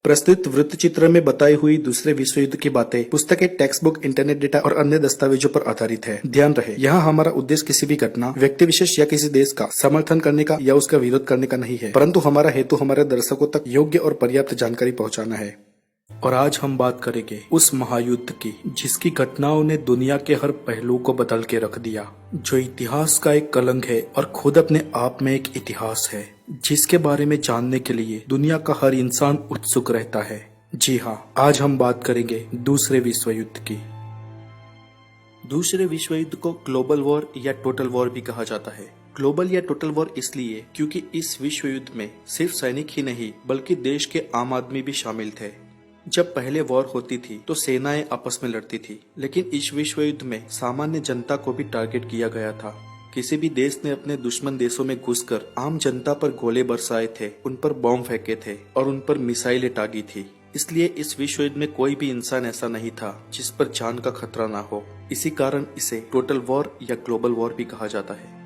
प्रस्तुत वृत्तचित्र में बताई हुई दूसरे विश्व युद्ध की बातें पुस्तकें, टेक्स्ट बुक, इंटरनेट डेटा और अन्य दस्तावेजों पर आधारित है। ध्यान रहे, यहाँ हमारा उद्देश्य किसी भी घटना, व्यक्ति विशेष या किसी देश का समर्थन करने का या उसका विरोध करने का नहीं है, परंतु हमारा हेतु हमारे दर्शकों तक योग्य और पर्याप्त जानकारी पहुँचाना है। और आज हम बात करेंगे उस महायुद्ध की जिसकी घटनाओं ने दुनिया के हर पहलू को बदल के रख दिया, जो इतिहास का एक कलंक है और खुद अपने आप में एक इतिहास है, जिसके बारे में जानने के लिए दुनिया का हर इंसान उत्सुक रहता है। जी हाँ, आज हम बात करेंगे दूसरे विश्व युद्ध की। दूसरे विश्व युद्ध को ग्लोबल वॉर या टोटल वॉर भी कहा जाता है। ग्लोबल या टोटल वॉर इसलिए क्योंकि इस विश्व युद्ध में सिर्फ सैनिक ही नहीं बल्कि देश के आम आदमी भी शामिल थे। जब पहले वॉर होती थी तो सेनाएं आपस में लड़ती थी, लेकिन इस विश्व युद्ध में सामान्य जनता को भी टारगेट किया गया था। किसी भी देश ने अपने दुश्मन देशों में घुसकर आम जनता पर गोले बरसाए थे, उन पर बॉम्ब फेंके थे और उन पर मिसाइलें दागी थी। इसलिए इस विश्व युद्ध में कोई भी इंसान ऐसा नहीं था जिस पर जान का खतरा ना हो। इसी कारण इसे टोटल वॉर या ग्लोबल वॉर भी कहा जाता है।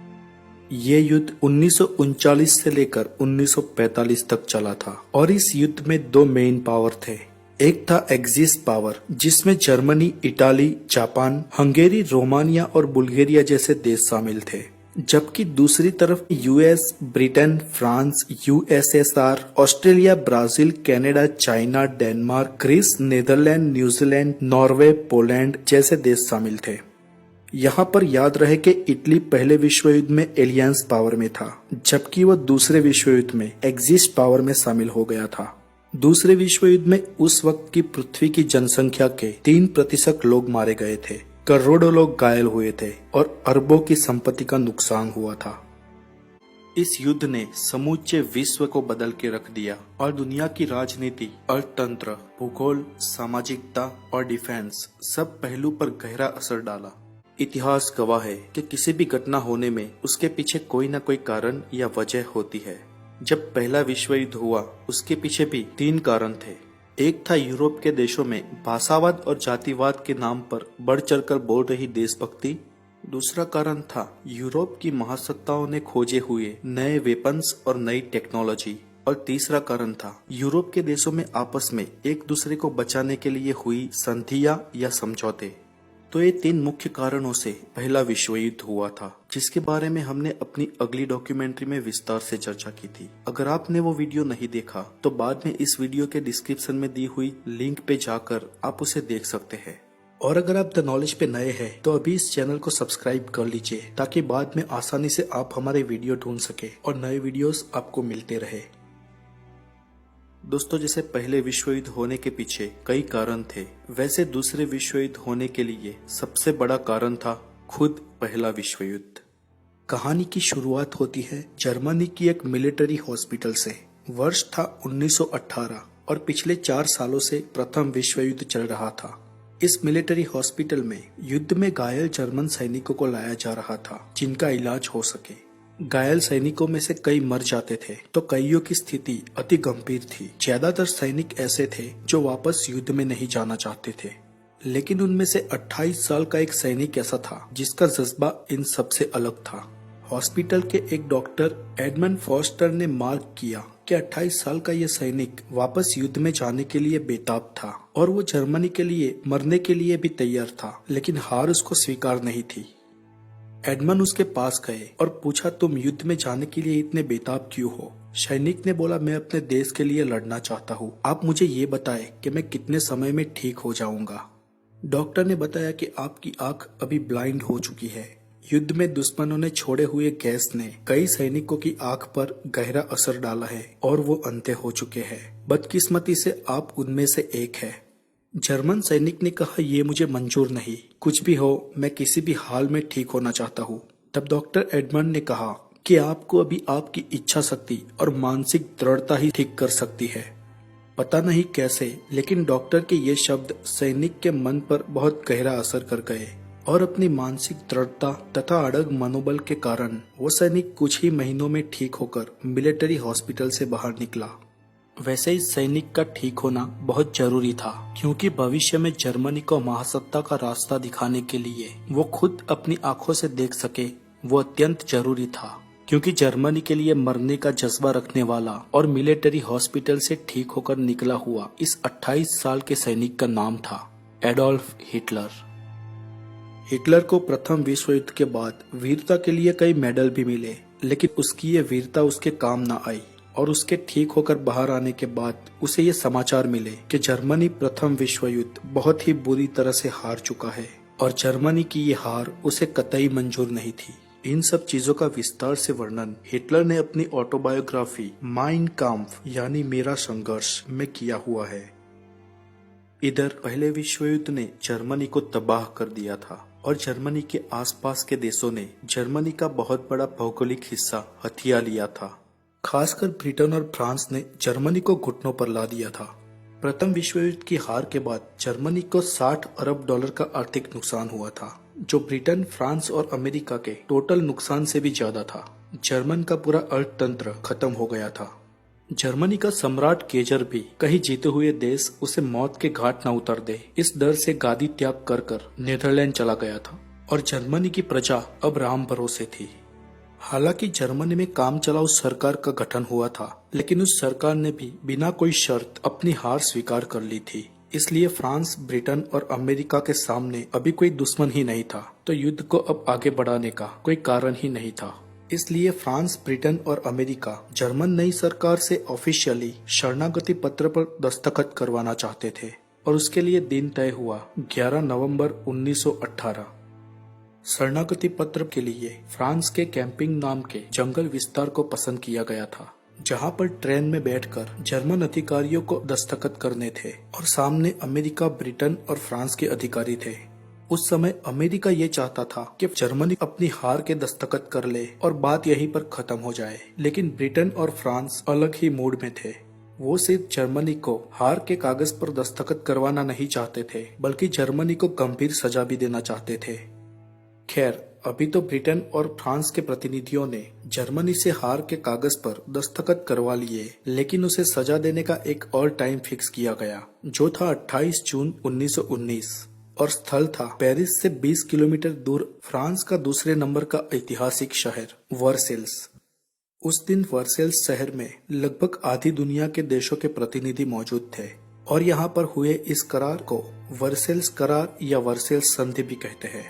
ये युद्ध 1939 से लेकर 1945 तक चला था और इस युद्ध में दो मेन पावर थे। एक था एक्सिस पावर, जिसमें Germany, Italy, Japan, Hungary, Romania और बुल्गारिया जैसे देश शामिल थे, जबकि दूसरी तरफ US, Britain, France, USSR, Australia, Brazil, Canada, China, Denmark, Greece, Netherland, New Zealand, Norway, Poland जैसे देश शामिल थे। यहाँ पर याद रहे कि इटली पहले विश्व युद्ध में एलियंस पावर में था, जबकि वह दूसरे विश्व युद्ध में एक्सिस पावर में शामिल हो गया था। दूसरे विश्व युद्ध में उस वक्त की पृथ्वी की जनसंख्या के 3% लोग मारे गए थे, करोड़ों लोग घायल हुए थे और अरबों की संपत्ति का नुकसान हुआ था। इस युद्ध ने समूचे विश्व को बदल के रख दिया और दुनिया की राजनीति, अर्थतंत्र, भूगोल, सामाजिकता और डिफेंस सब पहलू पर गहरा असर डाला। इतिहास गवाह है कि किसी भी घटना होने में उसके पीछे कोई न कोई कारण या वजह होती है। जब पहला विश्व युद्ध हुआ उसके पीछे भी 3 कारण थे। एक था यूरोप के देशों में भाषावाद और जातिवाद के नाम पर बढ़ चढ़कर बोल रही देशभक्ति। दूसरा कारण था यूरोप की महासत्ताओं ने खोजे हुए नए वेपन्स और नई टेक्नोलॉजी। और तीसरा कारण था यूरोप के देशों में आपस में एक दूसरे को बचाने के लिए हुई संधियां या समझौते। तो ये 3 मुख्य कारणों से पहला विश्व युद्ध हुआ था, जिसके बारे में हमने अपनी अगली डॉक्यूमेंट्री में विस्तार से चर्चा की थी। अगर आपने वो वीडियो नहीं देखा तो बाद में इस वीडियो के डिस्क्रिप्शन में दी हुई लिंक पे जाकर आप उसे देख सकते हैं। और अगर आप द नॉलेज पे नए हैं तो अभी इस चैनल को सब्सक्राइब कर लीजिए, ताकि बाद में आसानी से आप हमारे वीडियो ढूंढ सके और नए वीडियोस आपको मिलते रहे। दोस्तों, जैसे पहले विश्व युद्ध होने के पीछे कई कारण थे, वैसे दूसरे विश्व युद्ध होने के लिए सबसे बड़ा कारण था खुद पहला विश्व युद्ध। कहानी की शुरुआत होती है जर्मनी की एक मिलिट्री हॉस्पिटल से। वर्ष था 1918 और पिछले 4 सालों से प्रथम विश्व युद्ध चल रहा था। इस मिलिट्री हॉस्पिटल में युद्ध में घायल जर्मन सैनिकों को लाया जा रहा था, जिनका इलाज हो सके। घायल सैनिकों में से कई मर जाते थे तो कईयों की स्थिति अति गंभीर थी। ज्यादातर सैनिक ऐसे थे जो वापस युद्ध में नहीं जाना चाहते थे, लेकिन उनमें से 28 साल का एक सैनिक ऐसा था जिसका जज्बा इन सबसे अलग था। हॉस्पिटल के एक डॉक्टर एडमंड फॉस्टर ने मार्क किया कि 28 साल का यह सैनिक वापस युद्ध में जाने के लिए बेताब था और वो जर्मनी के लिए मरने के लिए भी तैयार था, लेकिन हार उसको स्वीकार नहीं थी। एडमंड उसके पास गए और पूछा, तुम युद्ध में जाने के लिए इतने बेताब क्यों हो? सैनिक ने बोला, मैं अपने देश के लिए लड़ना चाहता हूँ। आप मुझे ये बताएं कि मैं कितने समय में ठीक हो जाऊंगा। डॉक्टर ने बताया कि आपकी आंख अभी ब्लाइंड हो चुकी है। युद्ध में दुश्मनों ने छोड़े हुए गैस ने कई सैनिकों की आंख पर गहरा असर डाला है और वो अंधे हो चुके हैं। बदकिस्मती से आप उनमें से एक है। जर्मन सैनिक ने कहा, ये मुझे मंजूर नहीं, कुछ भी हो मैं किसी भी हाल में ठीक होना चाहता हूँ। तब डॉक्टर एडमंड ने कहा कि आपको अभी आपकी इच्छा शक्ति और मानसिक दृढ़ता ही ठीक कर सकती है। पता नहीं कैसे, लेकिन डॉक्टर के ये शब्द सैनिक के मन पर बहुत गहरा असर कर गए और अपनी मानसिक दृढ़ता तथा अड़ग मनोबल के कारण वो सैनिक कुछ ही महीनों में ठीक होकर मिलिट्री हॉस्पिटल से बाहर निकला। वैसे इस सैनिक का ठीक होना बहुत जरूरी था, क्योंकि भविष्य में जर्मनी को महासत्ता का रास्ता दिखाने के लिए वो खुद अपनी आंखों से देख सके, वो अत्यंत जरूरी था। क्योंकि जर्मनी के लिए मरने का जज्बा रखने वाला और मिलिट्री हॉस्पिटल से ठीक होकर निकला हुआ इस 28 साल के सैनिक का नाम था एडोल्फ हिटलर। हिटलर को प्रथम विश्व युद्ध के बाद वीरता के लिए कई मेडल भी मिले, लेकिन उसकी ये वीरता उसके काम न आई और उसके ठीक होकर बाहर आने के बाद उसे ये समाचार मिले कि जर्मनी प्रथम विश्व युद्ध बहुत ही बुरी तरह से हार चुका है और जर्मनी की ये हार उसे कतई मंजूर नहीं थी। इन सब चीजों का विस्तार से वर्णन हिटलर ने अपनी ऑटोबायोग्राफी माइन काम्फ यानी मेरा संघर्ष में किया हुआ है। इधर पहले विश्व युद्ध ने जर्मनी को तबाह कर दिया था और जर्मनी के आसपास के देशों ने जर्मनी का बहुत बड़ा भौगोलिक हिस्सा हथिया लिया था। खासकर ब्रिटेन और फ्रांस ने जर्मनी को घुटनों पर ला दिया था। प्रथम विश्व युद्ध की हार के बाद जर्मनी को 60 अरब डॉलर का आर्थिक नुकसान हुआ था, जो ब्रिटेन, फ्रांस और अमेरिका के टोटल नुकसान से भी ज्यादा था। जर्मन का पूरा अर्थतंत्र खत्म हो गया था। जर्मनी का सम्राट केजर भी कहीं जीते हुए देश उसे मौत के घाट न उतर दे, इस डर से गादी त्याग कर कर नीदरलैंड चला गया था और जर्मनी की प्रजा अब राम भरोसे थी। हालांकि जर्मनी में काम चलाऊ सरकार का गठन हुआ था, लेकिन उस सरकार ने भी बिना कोई शर्त अपनी हार स्वीकार कर ली थी। इसलिए फ्रांस, ब्रिटेन और अमेरिका के सामने अभी कोई दुश्मन ही नहीं था, तो युद्ध को अब आगे बढ़ाने का कोई कारण ही नहीं था। इसलिए फ्रांस, ब्रिटेन और अमेरिका जर्मन नई सरकार से ऑफिशियली शरणागति पत्र पर दस्तखत करवाना चाहते थे और उसके लिए दिन तय हुआ 11 नवंबर 1918। शरणागति पत्र के लिए फ्रांस के कैंपिंग नाम के जंगल विस्तार को पसंद किया गया था, जहां पर ट्रेन में बैठकर जर्मन अधिकारियों को दस्तखत करने थे और सामने अमेरिका, ब्रिटेन और फ्रांस के अधिकारी थे। उस समय अमेरिका ये चाहता था कि जर्मनी अपनी हार के दस्तखत कर ले और बात यहीं पर खत्म हो जाए, लेकिन ब्रिटेन और फ्रांस अलग ही मूड में थे। वो सिर्फ जर्मनी को हार के कागज पर दस्तखत करवाना नहीं चाहते थे, बल्कि जर्मनी को गंभीर सजा भी देना चाहते थे। खैर, अभी तो ब्रिटेन और फ्रांस के प्रतिनिधियों ने जर्मनी से हार के कागज पर दस्तखत करवा लिए, लेकिन उसे सजा देने का एक और टाइम फिक्स किया गया, जो था 28 जून 1919 और स्थल था पेरिस से 20 किलोमीटर दूर फ्रांस का दूसरे नंबर का ऐतिहासिक शहर वर्सेल्स। उस दिन वर्सेल्स शहर में लगभग आधी दुनिया के देशों के प्रतिनिधि मौजूद थे और यहाँ पर हुए इस करार को वर्सेल्स करार या वर्सेल्स संधि भी कहते हैं।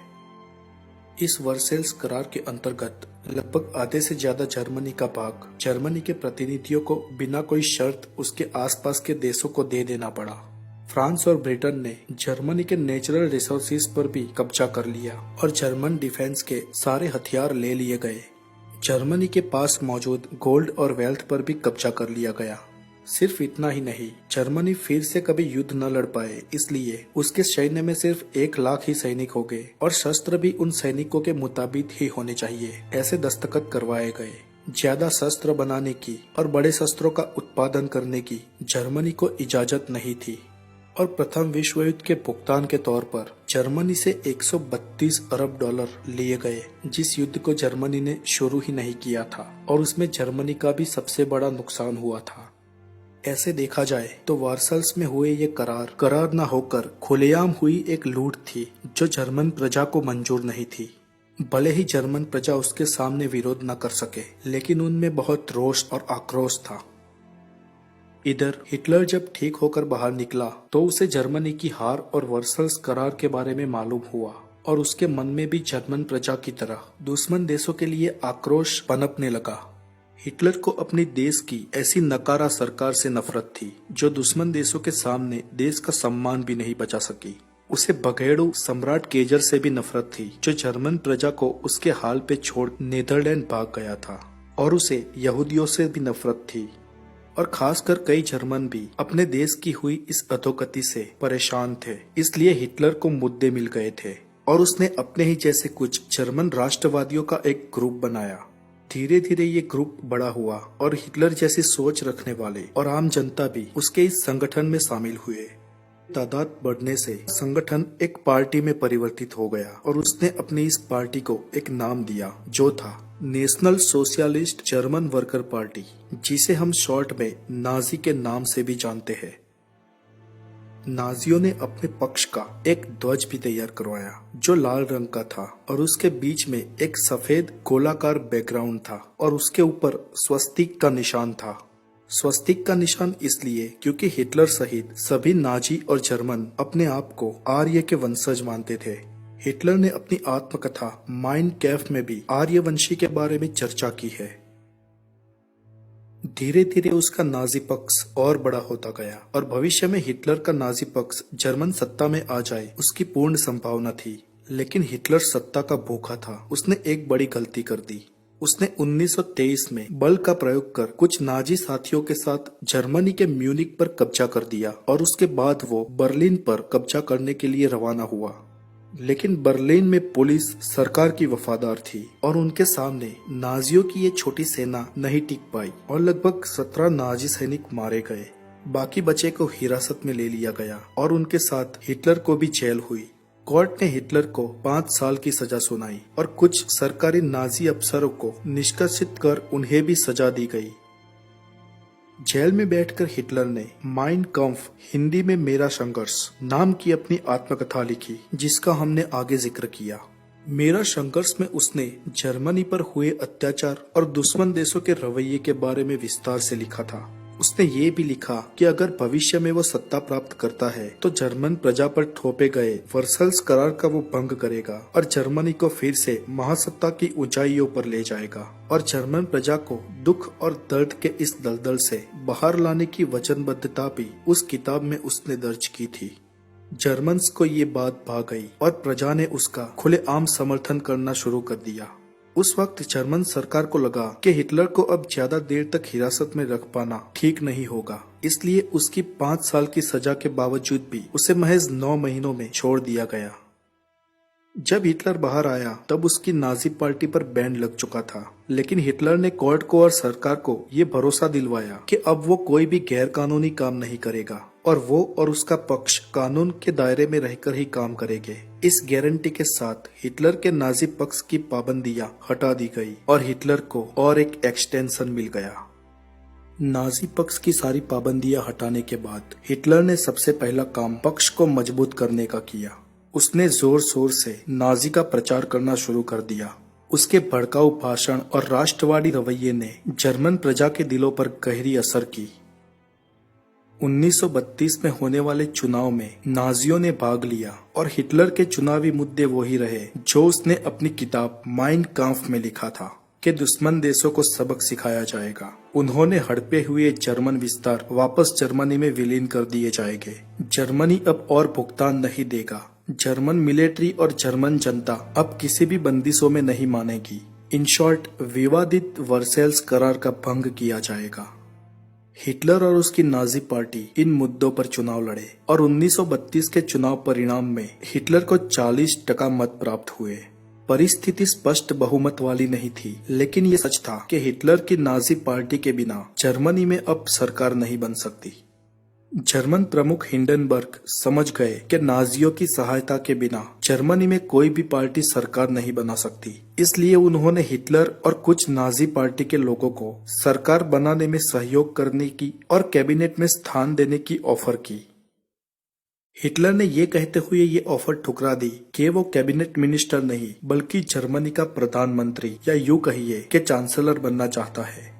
इस वर्सेल्स करार के अंतर्गत लगभग आधे से ज्यादा जर्मनी का भाग जर्मनी के प्रतिनिधियों को बिना कोई शर्त उसके आसपास के देशों को दे देना पड़ा। फ्रांस और ब्रिटेन ने जर्मनी के नेचुरल रिसोर्सेज पर भी कब्जा कर लिया और जर्मन डिफेंस के सारे हथियार ले लिए गए। जर्मनी के पास मौजूद गोल्ड और वेल्थ पर भी कब्जा कर लिया गया। सिर्फ इतना ही नहीं, जर्मनी फिर से कभी युद्ध न लड़ पाए, इसलिए उसके सैन्य में सिर्फ 1 लाख ही सैनिक हो गए और शस्त्र भी उन सैनिकों के मुताबिक ही होने चाहिए, ऐसे दस्तखत करवाए गए। ज्यादा शस्त्र बनाने की और बड़े शस्त्रों का उत्पादन करने की जर्मनी को इजाजत नहीं थी और प्रथम विश्व युद्ध के भुगतान के तौर पर जर्मनी से 132 अरब डॉलर लिए गए, जिस युद्ध को जर्मनी ने शुरू ही नहीं किया था और उसमें जर्मनी का भी सबसे बड़ा नुकसान हुआ था। ऐसे देखा जाए तो वर्सेल्स में हुए ये करार न होकर खुलेआम हुई एक लूट थी, जो जर्मन प्रजा को मंजूर नहीं थी। भले ही जर्मन प्रजा उसके सामने विरोध न कर सके, लेकिन उनमें बहुत रोष और आक्रोश था। इधर हिटलर जब ठीक होकर बाहर निकला तो उसे जर्मनी की हार और वर्सेल्स करार के बारे में मालूम हुआ और उसके मन में भी जर्मन प्रजा की तरह दुश्मन देशों के लिए आक्रोश पनपने लगा। हिटलर को अपनी देश की ऐसी नकारा सरकार से नफरत थी, जो दुश्मन देशों के सामने देश का सम्मान भी नहीं बचा सकी। उसे बघेड़ू सम्राट केजर से भी नफरत थी, जो जर्मन प्रजा को उसके हाल पे छोड़ नीदरलैंड भाग गया था, और उसे यहूदियों से भी नफरत थी और खासकर कई जर्मन भी अपने देश की हुई इस अधोगति से परेशान थे। इसलिए हिटलर को मुद्दे मिल गए थे और उसने अपने ही जैसे कुछ जर्मन राष्ट्रवादियों का एक ग्रुप बनाया। धीरे धीरे ये ग्रुप बड़ा हुआ और हिटलर जैसी सोच रखने वाले और आम जनता भी उसके इस संगठन में शामिल हुए। तादाद बढ़ने से संगठन एक पार्टी में परिवर्तित हो गया और उसने अपनी इस पार्टी को एक नाम दिया, जो था national socialist German worker party, जिसे हम शॉर्ट में नाजी के नाम से भी जानते हैं। नाजियों ने अपने पक्ष का एक ध्वज भी तैयार करवाया जो लाल रंग का था और उसके बीच में एक सफेद गोलाकार बैकग्राउंड था और उसके ऊपर स्वस्तिक का निशान था। स्वस्तिक का निशान इसलिए क्योंकि हिटलर सहित सभी नाजी और जर्मन अपने आप को आर्य के वंशज मानते थे। हिटलर ने अपनी आत्मकथा माइन कैम्फ में भी आर्यवंशी के बारे में चर्चा की है। धीरे धीरे उसका नाजी पक्ष और बड़ा होता गया और भविष्य में हिटलर का नाजी पक्ष जर्मन सत्ता में आ जाए उसकी पूर्ण संभावना थी। लेकिन हिटलर सत्ता का भूखा था। उसने एक बड़ी गलती कर दी। उसने 1923 में बल का प्रयोग कर कुछ नाजी साथियों के साथ जर्मनी के म्यूनिक पर कब्जा कर दिया और उसके बाद वो बर्लिन पर कब्जा करने के लिए रवाना हुआ। लेकिन बर्लिन में पुलिस सरकार की वफादार थी और उनके सामने नाजियों की ये छोटी सेना नहीं टिक पाई और लगभग 17 नाजी सैनिक मारे गए। बाकी बचे को हिरासत में ले लिया गया और उनके साथ हिटलर को भी जेल हुई। कोर्ट ने हिटलर को 5 साल की सजा सुनाई और कुछ सरकारी नाजी अफसरों को निष्कासित कर उन्हें भी सजा दी गई। जेल में बैठकर हिटलर ने माइन काम्फ हिंदी में मेरा संघर्ष नाम की अपनी आत्मकथा लिखी जिसका हमने आगे जिक्र किया। मेरा संघर्ष में उसने जर्मनी पर हुए अत्याचार और दुश्मन देशों के रवैये के बारे में विस्तार से लिखा था। उसने ये भी लिखा कि अगर भविष्य में वो सत्ता प्राप्त करता है तो जर्मन प्रजा पर थोपे गए वर्सल्स करार का वो भंग करेगा और जर्मनी को फिर से महासत्ता की ऊंचाइयों पर ले जाएगा और जर्मन प्रजा को दुख और दर्द के इस दलदल से बाहर लाने की वचनबद्धता भी उस किताब में उसने दर्ज की थी। जर्मन्स को ये बात भा गई और प्रजा ने उसका खुलेआम समर्थन करना शुरू कर दिया। उस वक्त जर्मन सरकार को लगा कि हिटलर को अब ज्यादा देर तक हिरासत में रख पाना ठीक नहीं होगा, इसलिए उसकी 5 साल की सजा के बावजूद भी उसे महज 9 महीनों में छोड़ दिया गया। जब हिटलर बाहर आया तब उसकी नाजी पार्टी पर बैन लग चुका था, लेकिन हिटलर ने कोर्ट को और सरकार को ये भरोसा दिलवाया कि अब वो कोई भी गैर कानूनी काम नहीं करेगा और वो और उसका पक्ष कानून के दायरे में रहकर ही काम करेंगे। इस गारंटी के साथ हिटलर के नाजी पक्ष की पाबंदियां हटा दी गई और हिटलर को और एक एक्सटेंशन मिल गया। नाजी पक्ष की सारी पाबंदियां हटाने के बाद हिटलर ने सबसे पहला काम पक्ष को मजबूत करने का किया। उसने जोर शोर से नाजी का प्रचार करना शुरू कर दिया। उसके भड़काऊ भाषण और राष्ट्रवादी रवैये ने जर्मन प्रजा के दिलों पर गहरी असर की। 1932 में होने वाले चुनाव में नाजियों ने भाग लिया और हिटलर के चुनावी मुद्दे वही रहे जो उसने अपनी किताब माइन काम्फ में लिखा था कि दुश्मन देशों को सबक सिखाया जाएगा। उन्होंने हड़पे हुए जर्मन विस्तार वापस जर्मनी में विलीन कर दिए जाएंगे। जर्मनी अब और भुगतान नहीं देगा। जर्मन मिलिट्री और जर्मन जनता अब किसी भी बंदिशों में नहीं मानेगी। इन शॉर्ट, विवादित वर्सेल्स करार का भंग किया जाएगा। हिटलर और उसकी नाजी पार्टी इन मुद्दों पर चुनाव लड़े और 1932 के चुनाव परिणाम में हिटलर को 40% मत प्राप्त हुए। परिस्थिति स्पष्ट बहुमत वाली नहीं थी, लेकिन ये सच था कि हिटलर की नाजी पार्टी के बिना जर्मनी में अब सरकार नहीं बन सकती। जर्मन प्रमुख हिंडनबर्ग समझ गए कि नाजियों की सहायता के बिना जर्मनी में कोई भी पार्टी सरकार नहीं बना सकती। इसलिए उन्होंने हिटलर और कुछ नाजी पार्टी के लोगों को सरकार बनाने में सहयोग करने की और कैबिनेट में स्थान देने की ऑफर की। हिटलर ने ये कहते हुए ये ऑफर ठुकरा दी कि वो कैबिनेट मिनिस्टर नहीं बल्कि जर्मनी का प्रधानमंत्री या यूं कहिए कि चांसलर बनना चाहता है।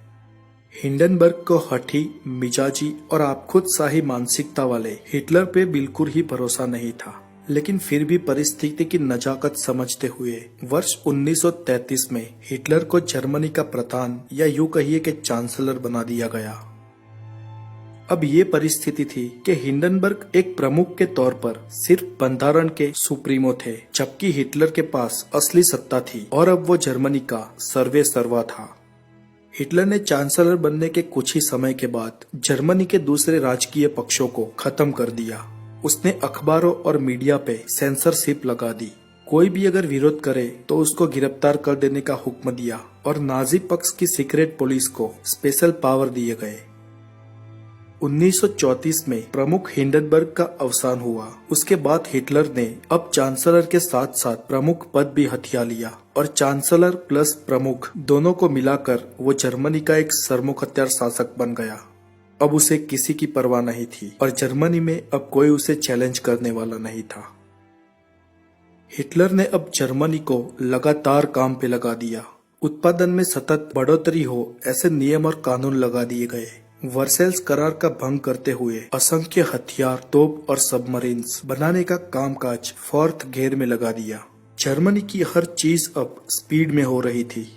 हिंडनबर्ग को हठी मिजाजी और आप खुद शाही मानसिकता वाले हिटलर पे बिल्कुल ही भरोसा नहीं था, लेकिन फिर भी परिस्थिति की नजाकत समझते हुए वर्ष 1933 में हिटलर को जर्मनी का प्रधान या यूं कहिए कि चांसलर बना दिया गया। अब ये परिस्थिति थी कि हिंडनबर्ग एक प्रमुख के तौर पर सिर्फ बंधारण के सुप्रीमो थे, जबकि हिटलर के पास असली सत्ता थी और अब वो जर्मनी का सर्वे सर्वा था। हिटलर ने चांसलर बनने के कुछ ही समय के बाद जर्मनी के दूसरे राजकीय पक्षों को खत्म कर दिया। उसने अखबारों और मीडिया पे सेंसरशिप लगा दी। कोई भी अगर विरोध करे तो उसको गिरफ्तार कर देने का हुक्म दिया और नाजी पक्ष की सीक्रेट पुलिस को स्पेशल पावर दिए गए। 1934 में प्रमुख हिंडनबर्ग का अवसान हुआ। उसके बाद हिटलर ने अब चांसलर के साथ साथ प्रमुख पद भी हथिया लिया और चांसलर प्लस प्रमुख दोनों को मिलाकर वो जर्मनी का एक सरमुखत्यार शासक बन गया। अब उसे किसी की परवाह नहीं थी और जर्मनी में अब कोई उसे चैलेंज करने वाला नहीं था। हिटलर ने अब जर्मनी को लगातार काम पे लगा दिया। उत्पादन में सतत बढ़ोतरी हो ऐसे नियम और कानून लगा दिए गए। वर्सेल्स करार का भंग करते हुए असंख्य हथियार, तोप और सबमरीन्स बनाने का कामकाज फोर्थ गियर में लगा दिया। जर्मनी की हर चीज अब स्पीड में हो रही थी।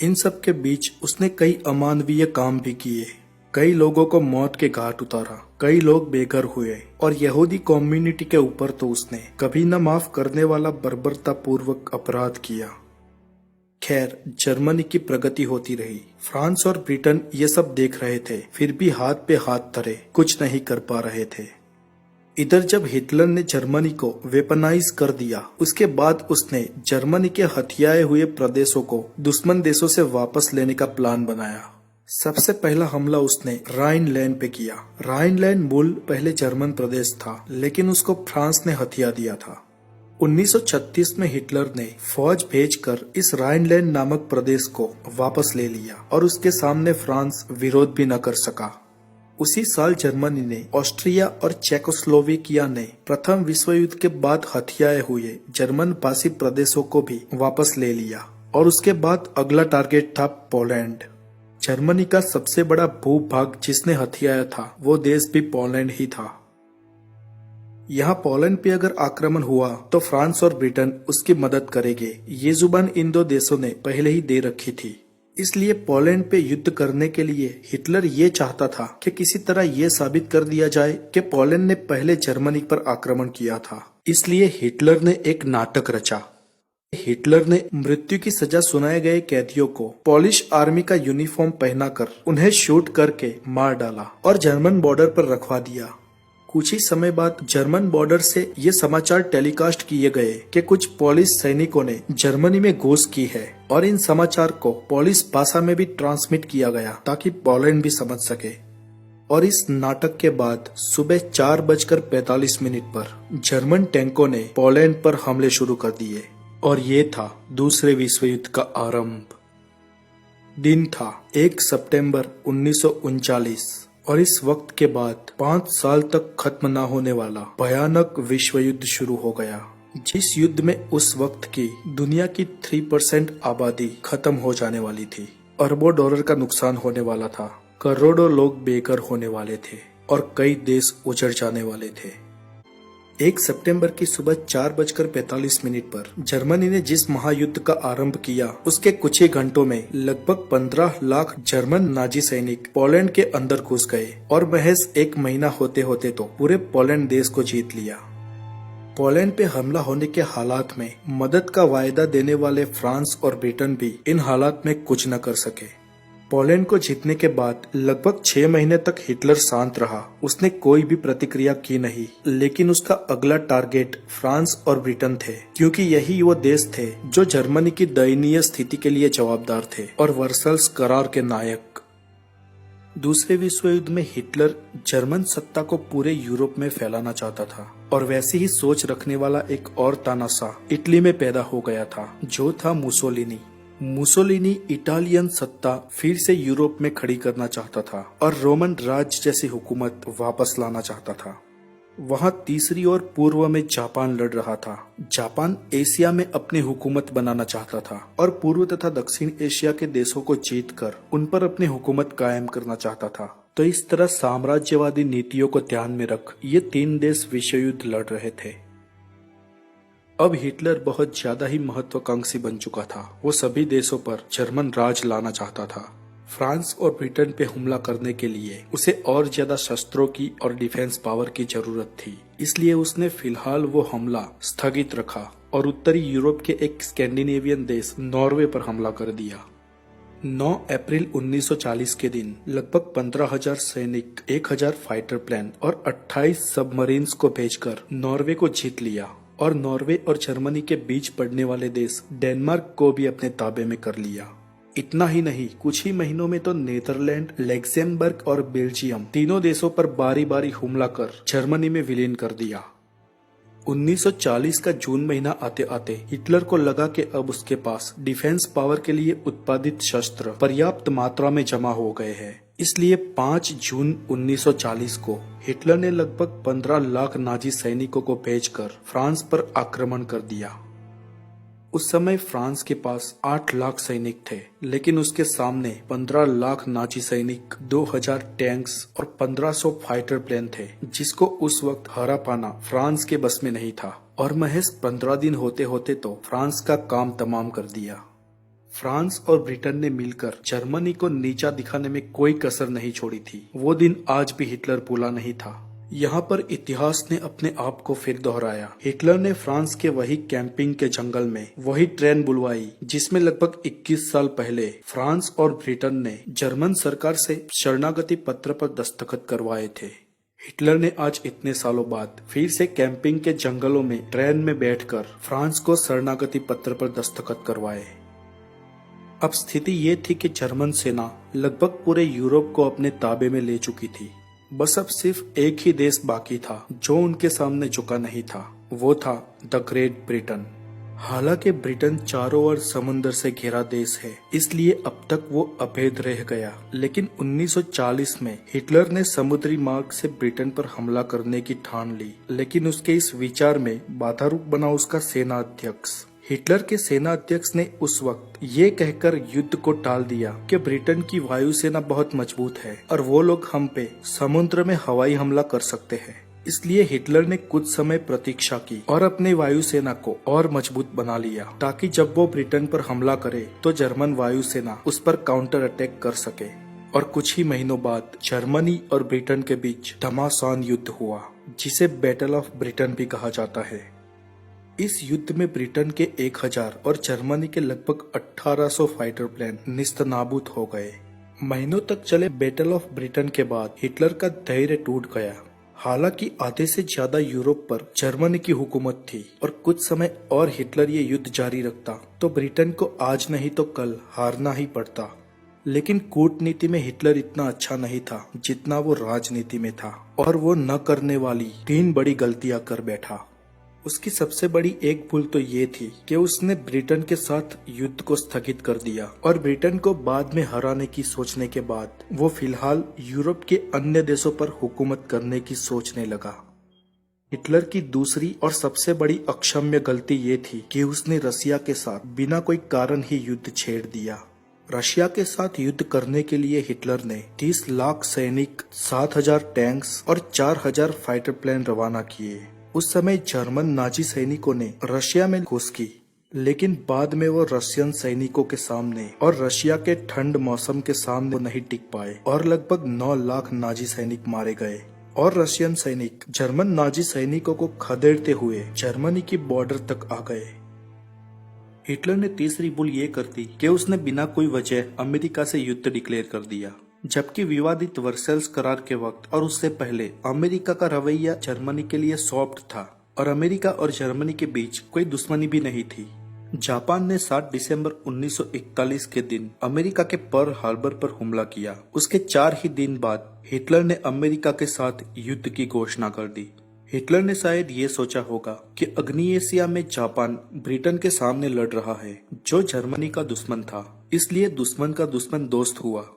इन सब के बीच उसने कई अमानवीय काम भी किए। कई लोगों को मौत के घाट उतारा, कई लोग बेघर हुए और यहूदी कम्युनिटी के ऊपर तो उसने कभी न माफ करने वाला बर्बरता पूर्वक अपराध किया। खैर, जर्मनी की प्रगति होती रही। फ्रांस और ब्रिटेन ये सब देख रहे थे, फिर भी हाथ पे हाथ धरे कुछ नहीं कर पा रहे थे। इधर जब हिटलर ने जर्मनी को वेपनाइज कर दिया, उसके बाद उसने जर्मनी के हथियाए हुए प्रदेशों को दुश्मन देशों से वापस लेने का प्लान बनाया। सबसे पहला हमला उसने राइनलैंड पे किया। राइनलैंड मूल पहले जर्मन प्रदेश था, लेकिन उसको फ्रांस ने हथिया दिया था। 1936 में हिटलर ने फौज भेजकर इस राइनलैंड नामक प्रदेश को वापस ले लिया और उसके सामने फ्रांस विरोध भी न कर सका। उसी साल जर्मनी ने ऑस्ट्रिया और चेकोस्लोवेकिया ने प्रथम विश्व युद्ध के बाद हथियाए हुए जर्मन पासी प्रदेशों को भी वापस ले लिया और उसके बाद अगला टारगेट था पोलैंड। जर्मनी का सबसे बड़ा भूभाग जिसने हथियाया था वो देश भी पोलैंड ही था। यहाँ पोलैंड पे अगर आक्रमण हुआ तो फ्रांस और ब्रिटेन उसकी मदद करेंगे, ये जुबान इन दो देशों ने पहले ही दे रखी थी। इसलिए पोलैंड पे युद्ध करने के लिए हिटलर ये चाहता था कि किसी तरह ये साबित कर दिया जाए कि पोलैंड ने पहले जर्मनी पर आक्रमण किया था। इसलिए हिटलर ने एक नाटक रचा। हिटलर ने मृत्यु की सजा सुनाए गए कैदियों को पोलिश आर्मी का यूनिफॉर्म पहनाकर उन्हें शूट करके मार डाला और जर्मन बॉर्डर पर रखवा दिया। कुछ ही समय बाद जर्मन बॉर्डर से ये समाचार टेलीकास्ट किए गए कि कुछ पोलिश सैनिकों ने जर्मनी में घुस की है और इन समाचार को पोलिश भाषा में भी ट्रांसमिट किया गया ताकि पोलैंड भी समझ सके। और इस नाटक के बाद सुबह 4:45 पर जर्मन टैंकों ने पोलैंड पर हमले शुरू कर दिए और ये था दूसरे विश्व युद्ध का आरंभ। दिन था 1 सितंबर 1939 और इस वक्त के बाद 5 साल तक खत्म न होने वाला भयानक विश्व युद्ध शुरू हो गया, जिस युद्ध में उस वक्त की दुनिया की 3% आबादी खत्म हो जाने वाली थी। अरबों डॉलर का नुकसान होने वाला था, करोड़ों लोग बेघर होने वाले थे और कई देश उजड़ जाने वाले थे। 1 सितंबर की सुबह 4:45 पर जर्मनी ने जिस महायुद्ध का आरंभ किया, उसके कुछ ही घंटों में लगभग 15 लाख जर्मन नाजी सैनिक पोलैंड के अंदर घुस गए और महज 1 महीना होते होते तो पूरे पोलैंड देश को जीत लिया। पोलैंड पे हमला होने के हालात में मदद का वायदा देने वाले फ्रांस और ब्रिटेन भी इन हालात में कुछ न कर सके। पोलैंड को जीतने के बाद लगभग 6 महीने तक हिटलर शांत रहा। उसने कोई भी प्रतिक्रिया की नहीं, लेकिन उसका अगला टारगेट फ्रांस और ब्रिटेन थे, क्योंकि यही वो देश थे जो जर्मनी की दयनीय स्थिति के लिए जवाबदार थे और वर्सल्स करार के नायक। दूसरे विश्व युद्ध में हिटलर जर्मन सत्ता को पूरे यूरोप में फैलाना चाहता था और वैसी ही सोच रखने वाला एक और तानाशाह इटली में पैदा हो गया था, जो था मुसोलिनी। मुसोलिनी इटालियन सत्ता फिर से यूरोप में खड़ी करना चाहता था और रोमन राज्य जैसी हुकूमत वापस लाना चाहता था। वहां तीसरी ओर पूर्व में जापान लड़ रहा था। जापान एशिया में अपनी हुकूमत बनाना चाहता था और पूर्व तथा दक्षिण एशिया के देशों को जीतकर उन पर अपनी हुकूमत कायम करना चाहता था। तो इस तरह साम्राज्यवादी नीतियों को ध्यान में रख ये 3 देश विश्व युद्ध लड़ रहे थे। अब हिटलर बहुत ज्यादा ही महत्वाकांक्षी बन चुका था। वो सभी देशों पर जर्मन राज लाना चाहता था। फ्रांस और ब्रिटेन पे हमला करने के लिए उसे और ज्यादा शस्त्रों की और डिफेंस पावर की जरूरत थी, इसलिए उसने फिलहाल वो हमला स्थगित रखा और उत्तरी यूरोप के एक स्कैंडिनेवियन देश नॉर्वे पर हमला कर दिया। 9 अप्रैल 1940 के दिन लगभग 15,000 सैनिक, 1,000 फाइटर प्लेन और 28 सबमरीन्स को भेजकर नॉर्वे को जीत लिया और नॉर्वे और जर्मनी के बीच पड़ने वाले देश डेनमार्क को भी अपने ताबे में कर लिया। इतना ही नहीं, कुछ ही महीनों में तो नीदरलैंड, लग्जमबर्ग और बेल्जियम तीनों देशों पर बारी बारी हमला कर जर्मनी में विलीन कर दिया। 1940 का जून महीना आते आते हिटलर को लगा कि अब उसके पास डिफेंस पावर के लिए उत्पादित शस्त्र पर्याप्त मात्रा में जमा हो गए हैं। इसलिए 5 जून 1940 को हिटलर ने लगभग 15 लाख नाजी सैनिकों को भेजकर फ्रांस पर आक्रमण कर दिया। उस समय फ्रांस के पास 8 लाख सैनिक थे, लेकिन उसके सामने 15 लाख नाजी सैनिक, 2000 टैंक्स और 1500 फाइटर प्लेन थे, जिसको उस वक्त हरा पाना फ्रांस के बस में नहीं था। और महज 15 दिन होते होते तो फ्रांस का काम तमाम कर दिया। फ्रांस और ब्रिटेन ने मिलकर जर्मनी को नीचा दिखाने में कोई कसर नहीं छोड़ी थी। वो दिन आज भी हिटलर भूला नहीं था। यहाँ पर इतिहास ने अपने आप को फिर दोहराया। हिटलर ने फ्रांस के वही कैंपिंग के जंगल में वही ट्रेन बुलवाई जिसमें लगभग 21 साल पहले फ्रांस और ब्रिटेन ने जर्मन सरकार से शरणागति पत्र पर दस्तखत करवाए थे। हिटलर ने आज इतने सालों बाद फिर से कैंपिंग के जंगलों में ट्रेन में बैठकर फ्रांस को शरणागति पत्र पर दस्तखत करवाए। अब स्थिति ये थी कि जर्मन सेना लगभग पूरे यूरोप को अपने ताबे में ले चुकी थी। बस अब सिर्फ एक ही देश बाकी था जो उनके सामने झुका नहीं था, वो था द ग्रेट ब्रिटेन। हालांकि ब्रिटेन चारों ओर समुद्र से घिरा देश है, इसलिए अब तक वो अभेद रह गया। लेकिन 1940 में हिटलर ने समुद्री मार्ग से ब्रिटेन पर हमला करने की ठान ली, लेकिन उसके इस विचार में बाधारूप बना उसका सेना अध्यक्ष। हिटलर के सेना अध्यक्ष ने उस वक्त ये कहकर युद्ध को टाल दिया कि ब्रिटेन की वायुसेना बहुत मजबूत है और वो लोग हम पे समुद्र में हवाई हमला कर सकते हैं। इसलिए हिटलर ने कुछ समय प्रतीक्षा की और अपनी वायुसेना को और मजबूत बना लिया, ताकि जब वो ब्रिटेन पर हमला करे तो जर्मन वायुसेना उस पर काउंटर अटैक कर सके। और कुछ ही महीनों बाद जर्मनी और ब्रिटेन के बीच घमासान युद्ध हुआ, जिसे बैटल ऑफ ब्रिटेन भी कहा जाता है। इस युद्ध में ब्रिटेन के 1000 और जर्मनी के लगभग 1800 फाइटर प्लेन निस्तनाबूद हो गए। महीनों तक चले बैटल ऑफ ब्रिटेन के बाद हिटलर का धैर्य टूट गया। हालांकि आधे से ज्यादा यूरोप पर जर्मनी की हुकूमत थी और कुछ समय और हिटलर ये युद्ध जारी रखता तो ब्रिटेन को आज नहीं तो कल हारना ही पड़ता। लेकिन कूटनीति में हिटलर इतना अच्छा नहीं था जितना वो राजनीति में था, और वो न करने वाली 3 बड़ी गलतियां कर बैठा। उसकी सबसे बड़ी एक भूल तो ये थी कि उसने ब्रिटेन के साथ युद्ध को स्थगित कर दिया और ब्रिटेन को बाद में हराने की सोचने के बाद वो फिलहाल यूरोप के अन्य देशों पर हुकूमत करने की सोचने लगा। हिटलर की दूसरी और सबसे बड़ी अक्षम्य गलती ये थी कि उसने रशिया के साथ बिना कोई कारण ही युद्ध छेड़ दिया। रशिया के साथ युद्ध करने के लिए हिटलर ने 30 लाख सैनिक, 7000 टैंक्स और 4000 फाइटर प्लेन रवाना किए। उस समय जर्मन नाजी सैनिकों ने रशिया में घुस की, लेकिन बाद में वो रशियन सैनिकों के सामने और रशिया के ठंड मौसम के सामने नहीं टिक पाए और लगभग 9 लाख नाजी सैनिक मारे गए। और रशियन सैनिक जर्मन नाजी सैनिकों को खदेड़ते हुए जर्मनी की बॉर्डर तक आ गए। हिटलर ने तीसरी भूल ये कर दी कि उसने बिना कोई वजह अमेरिका से युद्ध डिक्लेयर कर दिया, जबकि विवादित वर्सेल्स करार के वक्त और उससे पहले अमेरिका का रवैया जर्मनी के लिए सॉफ्ट था और अमेरिका और जर्मनी के बीच कोई दुश्मनी भी नहीं थी। जापान ने 7 दिसंबर 1941 के दिन अमेरिका के पर्ल हार्बर पर हमला किया। उसके 4 ही दिन बाद हिटलर ने अमेरिका के साथ युद्ध की घोषणा कर दी। हिटलर ने शायद ये सोचा होगा कि अग्नि एशिया में जापान ब्रिटेन के सामने लड़ रहा है, जो जर्मनी का दुश्मन था, इसलिए दुश्मन का दुश्मन दोस्त हुआ।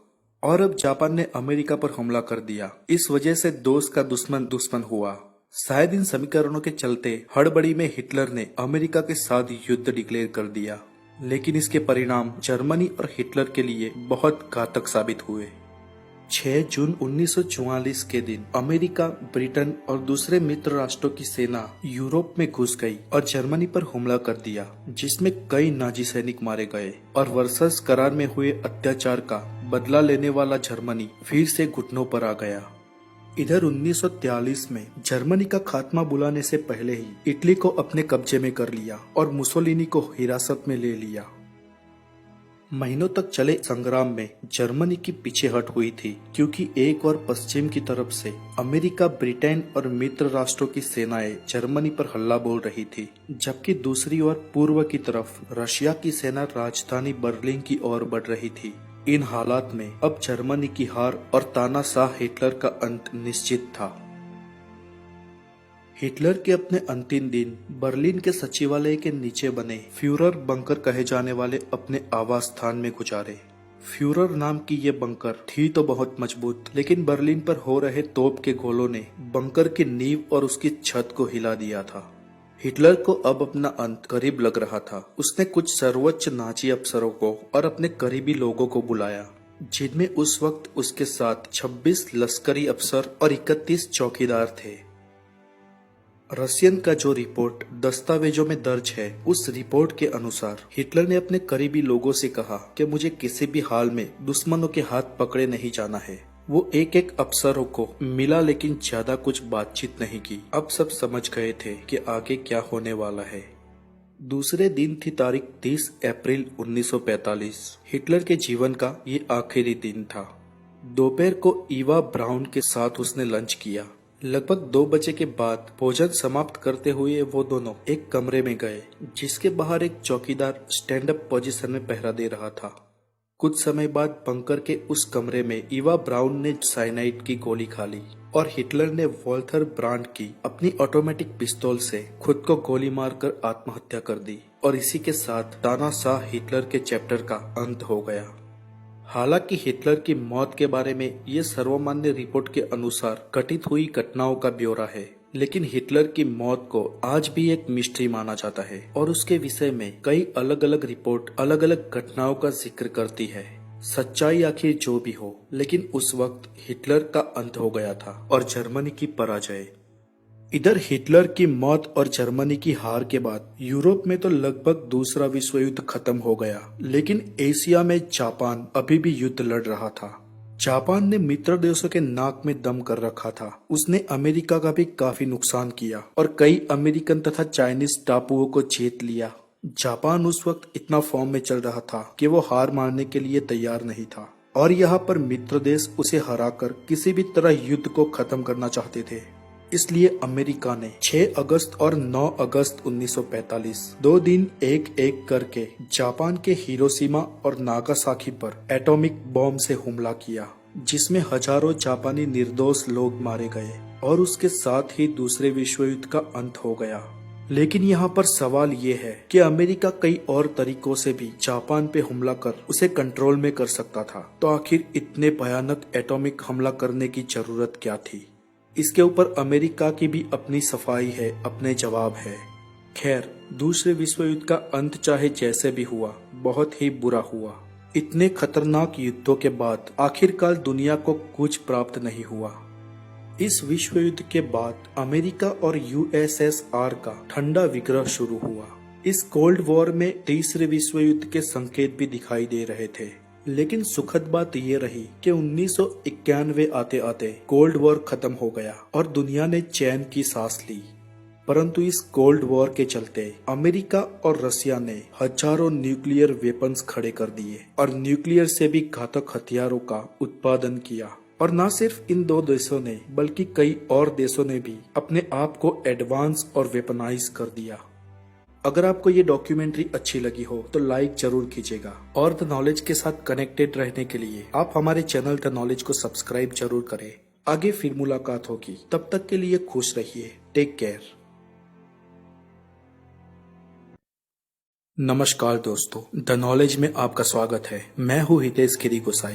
और अब जापान ने अमेरिका पर हमला कर दिया, इस वजह से दोस्त का दुश्मन दुश्मन हुआ। शायद इन समीकरणों के चलते हड़बड़ी में हिटलर ने अमेरिका के साथ युद्ध डिक्लेयर कर दिया, लेकिन इसके परिणाम जर्मनी और हिटलर के लिए बहुत घातक साबित हुए। 6 जून 1944 के दिन अमेरिका, ब्रिटेन और दूसरे मित्र राष्ट्रों की सेना यूरोप में घुस गई और जर्मनी पर हमला कर दिया, जिसमें कई नाजी सैनिक मारे गए। और वर्साइल्स करार में हुए अत्याचार का बदला लेने वाला जर्मनी फिर से घुटनों पर आ गया। इधर 1943 में जर्मनी का खात्मा बुलाने से पहले ही इटली को अपने कब्जे में कर लिया और मुसोलिनी को हिरासत में ले लिया। महीनों तक चले संग्राम में जर्मनी की पीछेहट हुई थी, क्योंकि एक और पश्चिम की तरफ से अमेरिका, ब्रिटेन और मित्र राष्ट्रों की सेनाएं जर्मनी पर हल्ला बोल रही थी, जबकि दूसरी ओर पूर्व की तरफ रशिया की सेना राजधानी बर्लिन की ओर बढ़ रही थी। इन हालात में अब जर्मनी की हार और तानाशाह हिटलर का अंत निश्चित था। हिटलर के अपने अंतिम दिन बर्लिन के सचिवालय के नीचे बने फ्यूरर बंकर कहे जाने वाले अपने आवास स्थान में गुजारे। फ्यूरर नाम की ये बंकर थी तो बहुत मजबूत, लेकिन बर्लिन पर हो रहे तोप के गोलों ने बंकर की नींव और उसकी छत को हिला दिया था। हिटलर को अब अपना अंत करीब लग रहा था। उसने कुछ सर्वोच्च नाजी अफसरों को और अपने करीबी लोगों को बुलाया, जिनमें उस वक्त उसके साथ 26 लश्करी अफसर और 31 चौकीदार थे। रशियन का जो रिपोर्ट दस्तावेजों में दर्ज है, उस रिपोर्ट के अनुसार हिटलर ने अपने करीबी लोगों से कहा कि मुझे किसी भी हाल में दुश्मनों के हाथ पकड़े नहीं जाना है। वो एक एक अफसरों को मिला, लेकिन ज्यादा कुछ बातचीत नहीं की। अब सब समझ गए थे कि आगे क्या होने वाला है। दूसरे दिन थी तारीख 30 अप्रैल 1945। हिटलर के जीवन का ये आखिरी दिन था। दोपहर को ईवा ब्राउन के साथ उसने लंच किया। लगभग 2 बजे के बाद भोजन समाप्त करते हुए वो दोनों एक कमरे में गए, जिसके बाहर एक चौकीदार स्टैंड अप पोजीशन में पहरा दे रहा था। कुछ समय बाद बंकर के उस कमरे में ईवा ब्राउन ने साइनाइड की गोली खा ली और हिटलर ने वॉल्थर ब्रांड की अपनी ऑटोमेटिक पिस्तौल से खुद को गोली मारकर आत्महत्या कर दी। और इसी के साथ तानाशाह हिटलर के चैप्टर का अंत हो गया। हालांकि हिटलर की मौत के बारे में ये सर्वमान्य रिपोर्ट के अनुसार घटित हुई घटनाओं का ब्यौरा है, लेकिन हिटलर की मौत को आज भी एक मिस्ट्री माना जाता है और उसके विषय में कई अलग अलग रिपोर्ट अलग अलग घटनाओं का जिक्र करती है। सच्चाई आखिर जो भी हो, लेकिन उस वक्त हिटलर का अंत हो गया था और जर्मनी की पराजय। इधर हिटलर की मौत और जर्मनी की हार के बाद यूरोप में तो लगभग दूसरा विश्व युद्ध खत्म हो गया, लेकिन एशिया में जापान अभी भी युद्ध लड़ रहा था। जापान ने मित्र देशों के नाक में दम कर रखा था। उसने अमेरिका का भी काफी नुकसान किया और कई अमेरिकन तथा चाइनीज टापुओं को जीत लिया। जापान उस वक्त इतना फॉर्म में चल रहा था कि वो हार मानने के लिए तैयार नहीं था और यहाँ पर मित्र देश उसे हराकर किसी भी तरह युद्ध को खत्म करना चाहते थे। इसलिए अमेरिका ने 6 अगस्त और 9 अगस्त 1945 2 दिन एक एक करके जापान के हिरोशिमा और नागासाकी पर एटॉमिक बॉम्ब से हमला किया, जिसमें हजारों जापानी निर्दोष लोग मारे गए और उसके साथ ही दूसरे विश्व युद्ध का अंत हो गया। लेकिन यहाँ पर सवाल ये है कि अमेरिका कई और तरीकों से भी जापान पे हमला कर उसे कंट्रोल में कर सकता था, तो आखिर इतने भयानक एटॉमिक हमला करने की जरूरत क्या थी? इसके ऊपर अमेरिका की भी अपनी सफाई है, अपने जवाब है। खैर, दूसरे विश्व युद्ध का अंत चाहे जैसे भी हुआ, बहुत ही बुरा हुआ। इतने खतरनाक युद्धों के बाद आखिरकार दुनिया को कुछ प्राप्त नहीं हुआ। इस विश्व युद्ध के बाद अमेरिका और यूएसएसआर का ठंडा विग्रह शुरू हुआ। इस कोल्ड वॉर में तीसरे विश्व युद्ध के संकेत भी दिखाई दे रहे थे, लेकिन सुखद बात ये रही कि 1991 आते आते कोल्ड वॉर खत्म हो गया और दुनिया ने चैन की सांस ली। परंतु इस कोल्ड वॉर के चलते अमेरिका और रशिया ने हजारों न्यूक्लियर वेपन्स खड़े कर दिए और न्यूक्लियर से भी घातक हथियारों का उत्पादन किया। और न सिर्फ इन 2 देशों ने, बल्कि कई और देशों ने भी अपने आप को एडवांस और वेपनाइज कर दिया। अगर आपको ये डॉक्यूमेंट्री अच्छी लगी हो तो लाइक जरूर कीजिएगा और द नॉलेज के साथ कनेक्टेड रहने के लिए आप हमारे चैनल द नॉलेज को सब्सक्राइब जरूर करें। आगे फिर मुलाकात होगी, तब तक के लिए खुश रहिए। Take care. नमस्कार दोस्तों, द नॉलेज में आपका स्वागत है। मैं हूँ हितेश गिरी गोसाई।